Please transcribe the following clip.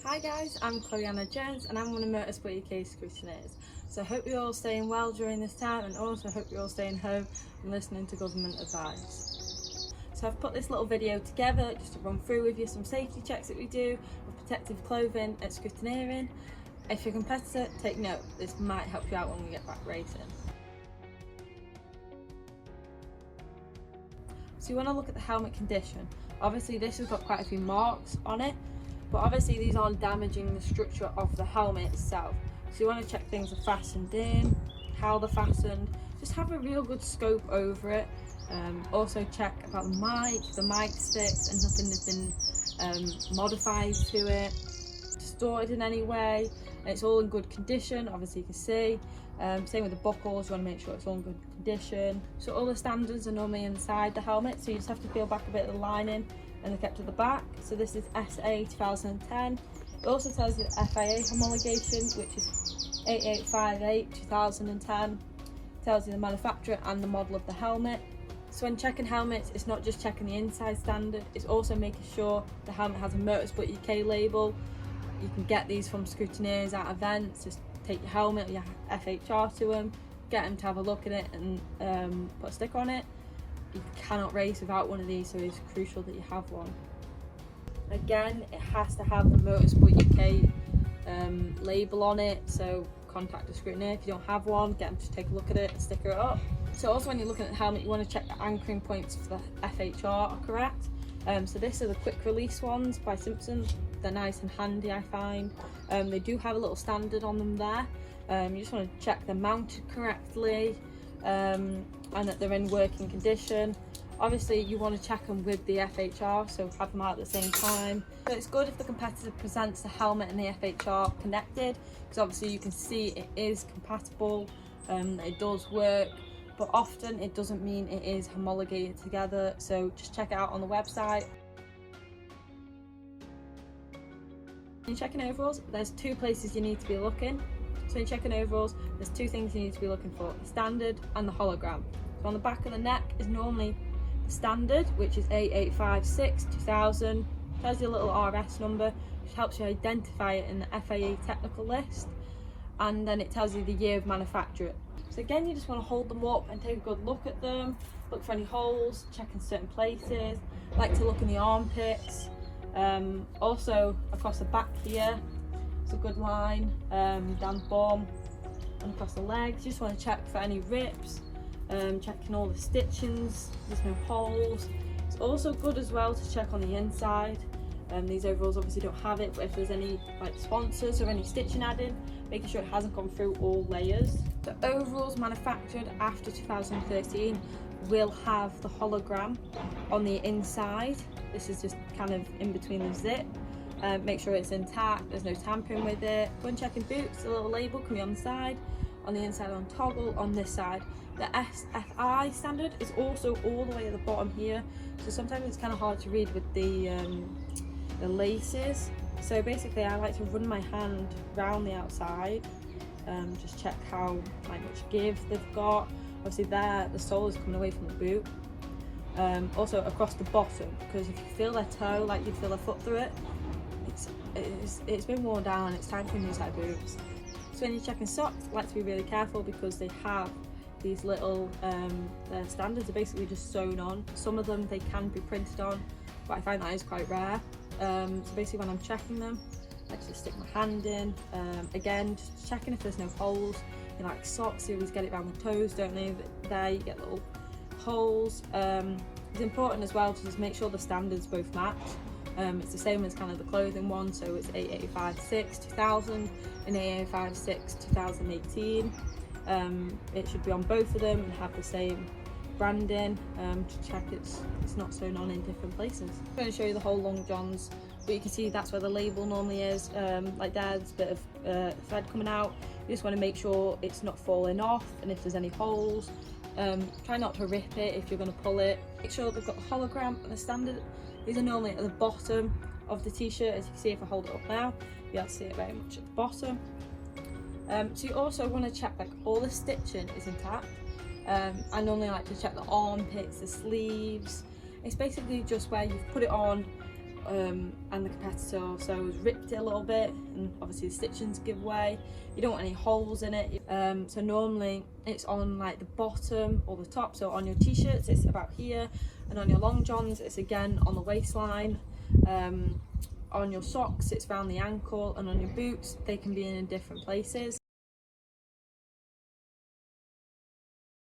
Hi guys, I'm Chloe Jones and I'm one of Motorsport UK's scrutineers. So I hope you're all staying well during this time, and also hope you're all staying home and listening to government advice. So I've put this little video together just to run through with you some safety checks that we do with protective clothing at Scrutineering. If you're a competitor, take note, this might help you out when we get back racing. So you want to look at the helmet condition. Obviously this has got quite a few marks on it, but obviously these aren't damaging the structure of the helmet itself. So you want to check things are fastened in, how they're fastened, just have a real good scope over it. Also check about the mic's fixed and nothing has been modified to it, distorted in any way, and it's all in good condition. Obviously you can see. Same with the buckles, you want to make sure it's all in good condition. So all the standards are normally inside the helmet, so you just have to peel back a bit of the lining and they're kept at the back. So this is SA 2010. It also tells you the FIA homologation, which is 8858 2010. It tells you the manufacturer and the model of the helmet. So when checking helmets, it's not just checking the inside standard, it's also making sure the helmet has a Motorsport UK label. You can get these from scrutineers at events. Just take your helmet or your FHR to them, get them to have a look at it and put a sticker on it. You cannot race without one of these, so it's crucial that you have one. Again, it has to have the Motorsport UK label on it, so contact a scrutineer. If you don't have one, get them to take a look at it and sticker it up. So also when you're looking at the helmet, you want to check the anchoring points for the FHR are correct. So this are the quick release ones by Simpson. They're nice and handy, I find. They do have a little standard on them there. You just want to check they're mounted correctly and that they're in working condition. Obviously you want to check them with the FHR, so have them out at the same time. So it's good if the competitor presents the helmet and the FHR connected, because obviously you can see it is compatible, it does work, but often it doesn't mean it is homologated together, so just check it out on the website. When you're checking overalls, there's two places you need to be looking. So when you're checking overalls, there's two things you need to be looking for: the standard and the hologram. So on the back of the neck is normally the standard, which is 8856 2000. Tells you a little RS number, which helps you identify it in the FIA technical list, and then it tells you the year of manufacture. So again, you just want to hold them up and take a good look at them, look for any holes, check in certain places. I like to look in the armpits, also across the back here. It's a good line, down the bum and across the legs. You just want to check for any rips, checking all the stitchings, there's no holes. It's also good as well to check on the inside. These overalls obviously don't have it, but if there's any like sponsors or any stitching added, making sure it hasn't gone through all layers. The overalls manufactured after 2013 will have the hologram on the inside. This is just kind of in between the zip. Make sure it's intact, there's no tampering with it. When checking boots, the little label can be on the side, on the inside on toggle, on this side. The SFI standard is also all the way at the bottom here, so sometimes it's kind of hard to read with the laces. So basically I like to run my hand round the outside, just check how much give they've got. Obviously there, the sole is coming away from the boot. Also across the bottom, because if you feel their toe, like you feel their foot through it, it's been worn down, it's time for new type boots. So when you're checking socks, I like to be really careful because they have these little, their standards are basically just sewn on. Some of them they can be printed on, but I find that is quite rare. So basically when I'm checking them, I just stick my hand in, again just checking if there's no holes. You know, like socks, you always get it around the toes, don't they? There you get little holes. It's important as well to just make sure the standards both match. It's the same as kind of the clothing one, so it's 8856 2000 and 8856 2018. It should be on both of them and have the same branding, to check it's not sewn on in different places. I'm going to show you the whole long johns, but you can see that's where the label normally is. Like there's a bit of thread coming out. You just want to make sure it's not falling off, and if there's any holes, try not to rip it if you're going to pull it. Make sure they've got the hologram and the standard. These are normally at the bottom of the t-shirt. As you can see, if I hold it up now, you'll be able to see it very much at the bottom. So you also want to check like all the stitching is intact. I normally like to check the armpits, the sleeves. It's basically just where you've put it on and the competitor so has ripped it a little bit, and obviously the stitchings give way. You don't want any holes in it. So normally it's on like the bottom or the top. So on your t-shirts it's about here, and on your long johns it's again on the waistline. On your socks it's around the ankle, and on your boots they can be in different places.